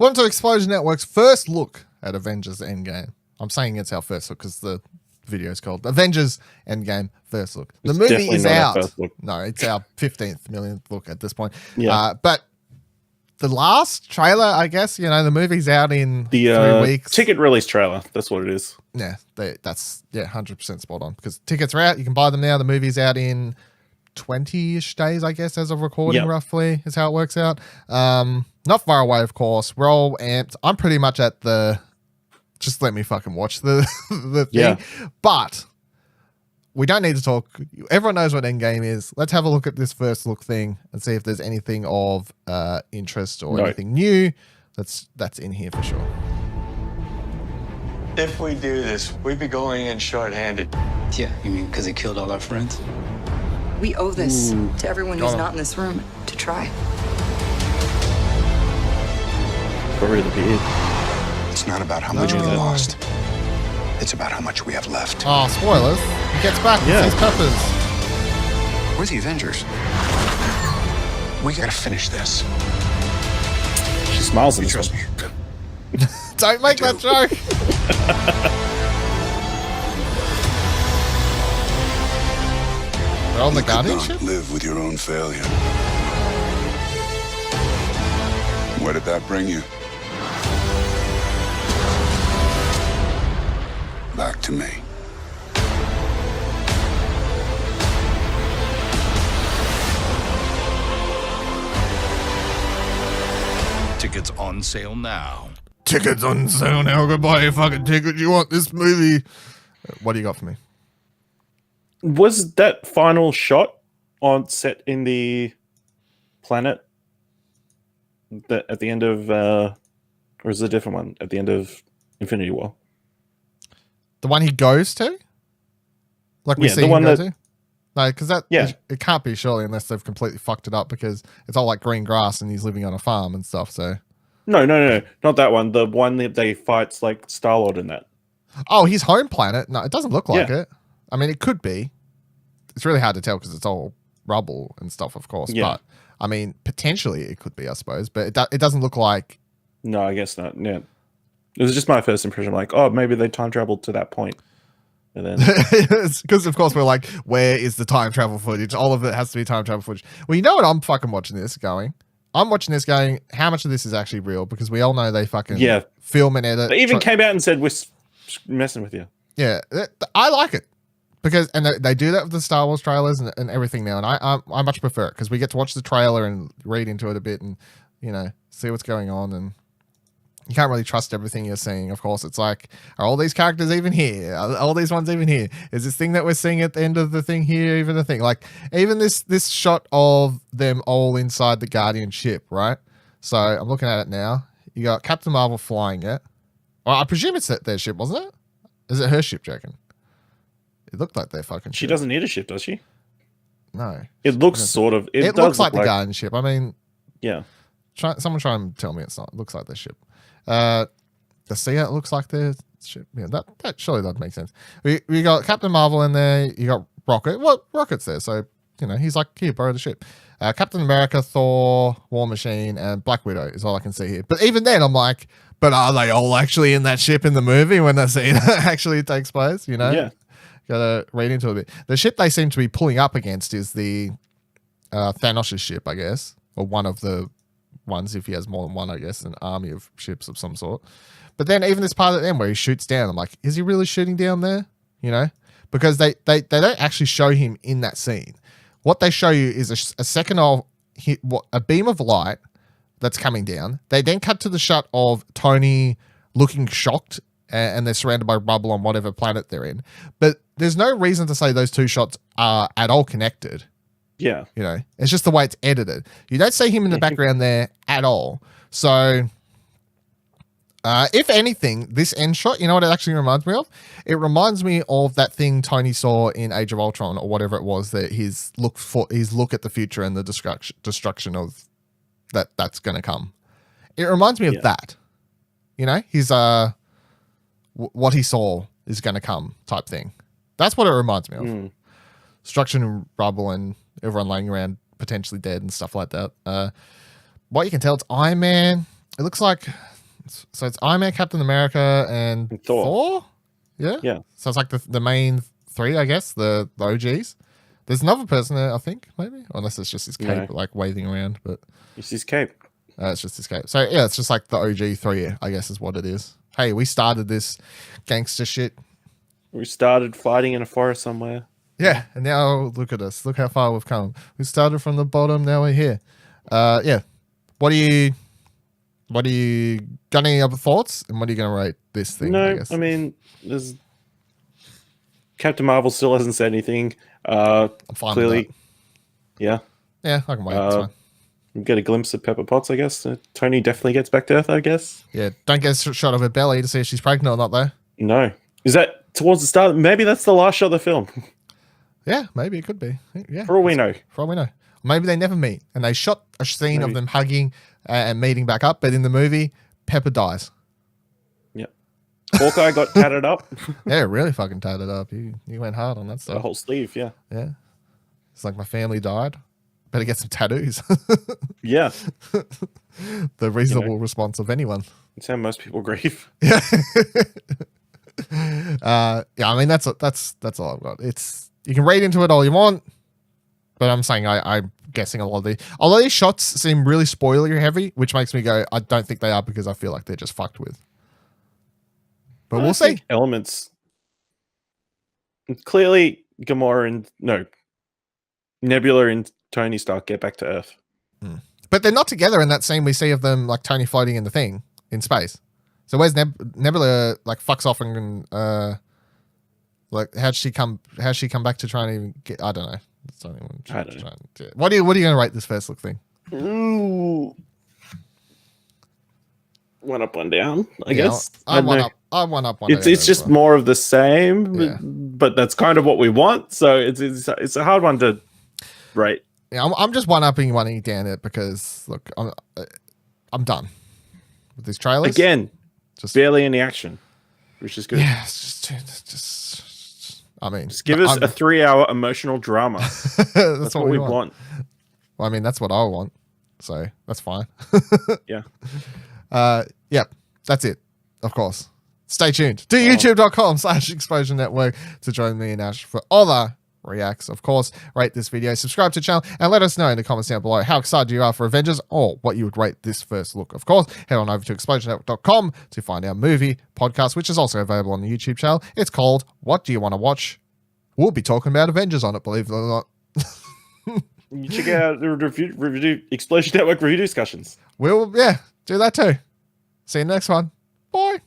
Welcome to Explosion Network's first look at Avengers Endgame. I'm saying it's our first look because the video is called Avengers Endgame First Look. The movie is out. No, it's our 15th millionth look at this point. Yeah. But the last trailer, I guess, the movie's out in 3 weeks. Ticket release trailer. That's what it is. Yeah, that's 100% spot on because tickets are out. You can buy them now. The movie's out in 20-ish days, I guess, as of recording, roughly, is how it works out. Not far away, of course. We're all amped. I'm pretty much at the just let me fucking watch the thing. Yeah. But we don't need to talk. Everyone knows what Endgame is. Let's have a look at this first look thing and see if there's anything of interest or anything new that's in here for sure. If we do this, we'd be going in short-handed. Yeah, you mean because he killed all our friends? We owe this to everyone who's not in this room to try. Bury the beard. It's not about how much we've lost. It's about how much we have left. Oh, spoilers. He gets back and sees Peppers. We're the Avengers. We gotta finish this. She smiles at You us. trust me? Don't make that joke. They're on the Guardian ship? Live with your own failure. Where did that bring you? Back to me. Tickets on sale now. Tickets on sale now. Go buy a fucking ticket. You want this movie? What do you got for me? Was that final shot on set in the planet at the end of, or is it a different one at the end of Infinity War? The one he goes to? Like we see the one him go that, to? No, because it can't be surely unless they've completely fucked it up because it's all like green grass and he's living on a farm and stuff. So no, not that one. The one that they fights like Star-Lord in that. Oh, his home planet? No, it doesn't look like it. I mean, it could be. It's really hard to tell because it's all rubble and stuff, of course. Yeah. But I mean, potentially it could be, I suppose. But it doesn't look like. No, I guess not. Yeah. It was just my first impression, like, oh, maybe they time traveled to that point. And then because of course we're like, where is the time travel footage? All of it has to be time travel footage. Well, you know what? I'm fucking watching this going. I'm watching this going, how much of this is actually real? Because we all know they fucking film and edit. They even came out and said, we're messing with you. Yeah, I like it. Because they do that with the Star Wars trailers and everything now. And I much prefer it because we get to watch the trailer and read into it a bit and, see what's going on. And you can't really trust everything you're seeing. Of course, it's like, are all these characters even here? Are all these ones even here? Is this thing that we're seeing at the end of the thing here even a thing? Like, even this shot of them all inside the Guardian ship, right? So I'm looking at it now. You got Captain Marvel flying it. Well, I presume it's their ship, wasn't it? Is it her ship, do you reckon? It looked like their fucking ship. She doesn't need a ship, does she? No. It looks sort of. It looks like the Guardian ship. I mean, yeah. Someone try and tell me it's not. It looks like their ship. The Sea, it looks like their ship. Yeah, that surely doesn't make sense. We got Captain Marvel in there. You got Rocket. Well, Rocket's there, so he's like, here, borrow the ship. Captain America, Thor, War Machine, and Black Widow is all I can see here. But even then, I'm like, but are they all actually in that ship in the movie when the scene actually takes place? Yeah. Gotta read into it a bit. The ship they seem to be pulling up against is the Thanos' ship, I guess, or one of the ones, if he has more than one, I guess, an army of ships of some sort. But then even this part at the end where he shoots down, I'm like, is he really shooting down there? Because they don't actually show him in that scene. What they show you is a second of a beam of light that's coming down. They then cut to the shot of Tony looking shocked and they're surrounded by rubble on whatever planet they're in. But there's no reason to say those two shots are at all connected. Yeah. It's just the way it's edited. You don't see him in the background there at all. So, if anything, this end shot, you know what it actually reminds me of? It reminds me of that thing Tony saw in Age of Ultron or whatever it was, that his look at the future and the destruction of that's going to come. It reminds me of that. His what he saw is going to come type thing. That's what it reminds me of. Destruction and rubble and everyone laying around potentially dead and stuff like that. What you can tell, it's Iron Man. It looks like So it's Iron Man, Captain America, and And Thor. Thor. Yeah. Yeah. So it's like the main three, I guess, the OGs. There's another person there, I think, maybe, unless it's just his cape No. like waving around, but It's his cape. it's just his cape. So yeah, it's just like the OG three, I guess, is what it is. Hey, we started this gangster shit. We started fighting in a forest somewhere. Yeah, and now look at us. Look how far we've come. We started from the bottom, now we're here. Yeah. What do you got any other thoughts? And what are you gonna rate this thing? I No, guess? I mean, there's Captain Marvel still hasn't said anything. I'm fine with Clearly, that. yeah. Yeah, I can wait. It's fine. We get a glimpse of Pepper Potts, I guess. Tony definitely gets back to Earth, I guess. Yeah, don't get a shot of her belly to see if she's pregnant or not, though. No. Is that towards the start? Maybe that's the last shot of the film. Yeah, maybe it could be. Yeah, For all we know. for all we know. Maybe they never meet, and they shot a scene of Maybe. them hugging and meeting back up. But in the movie, Pepper dies. Yep. Hawkeye got tatted up. Yeah, really fucking tatted up. You went hard on that The stuff. whole sleeve, yeah. Yeah, it's like my family died. Better get some tattoos. Yeah. The reasonable response of anyone. That's how most people grieve. Yeah. Yeah, I mean that's all I've got. It's you can read into it all you want, but I'm saying I'm guessing a lot of although these shots seem really spoiler heavy, which makes me go, I don't think they are because I feel like they're just fucked with. But we'll I see. think elements. Clearly, Nebula and Tony Stark get back to Earth. But they're not together in that scene we see of them like Tony floating in the thing in space. So where's Nebula like fucks off and like how'd she come back to try and even get, I don't know. It's not even I don't know. What are you gonna rate this first look thing? Ooh. One up, one down, I Yeah, guess. I'm I one don't up. I'm one up. One know. It's down just as well. more of the same, Yeah. but that's kind of what we want. So it's a hard one to rate. Yeah, I'm just one upping, one down it because look, I'm done with these trailers. Again, just barely any action, which is good. yeah, it's just I mean, Just give us a 3-hour emotional drama. that's what we want. Well, I mean, that's what I want, so that's fine. Yeah. Yep, that's it. Of course. Stay tuned to youtube.com/Exposure Network to join me and Ash for other reacts. Of course, rate this video, subscribe to the channel, and let us know in the comments down below how excited you are for Avengers or what you would rate this first look. Of course, head on over to exposurenetwork.com to find our movie podcast, which is also available on the YouTube channel. It's called What Do You Want to Watch? We'll be talking about Avengers on it, believe it or not. You check out the review Explosion Network review discussions. We'll, do that too. See you next one. Bye.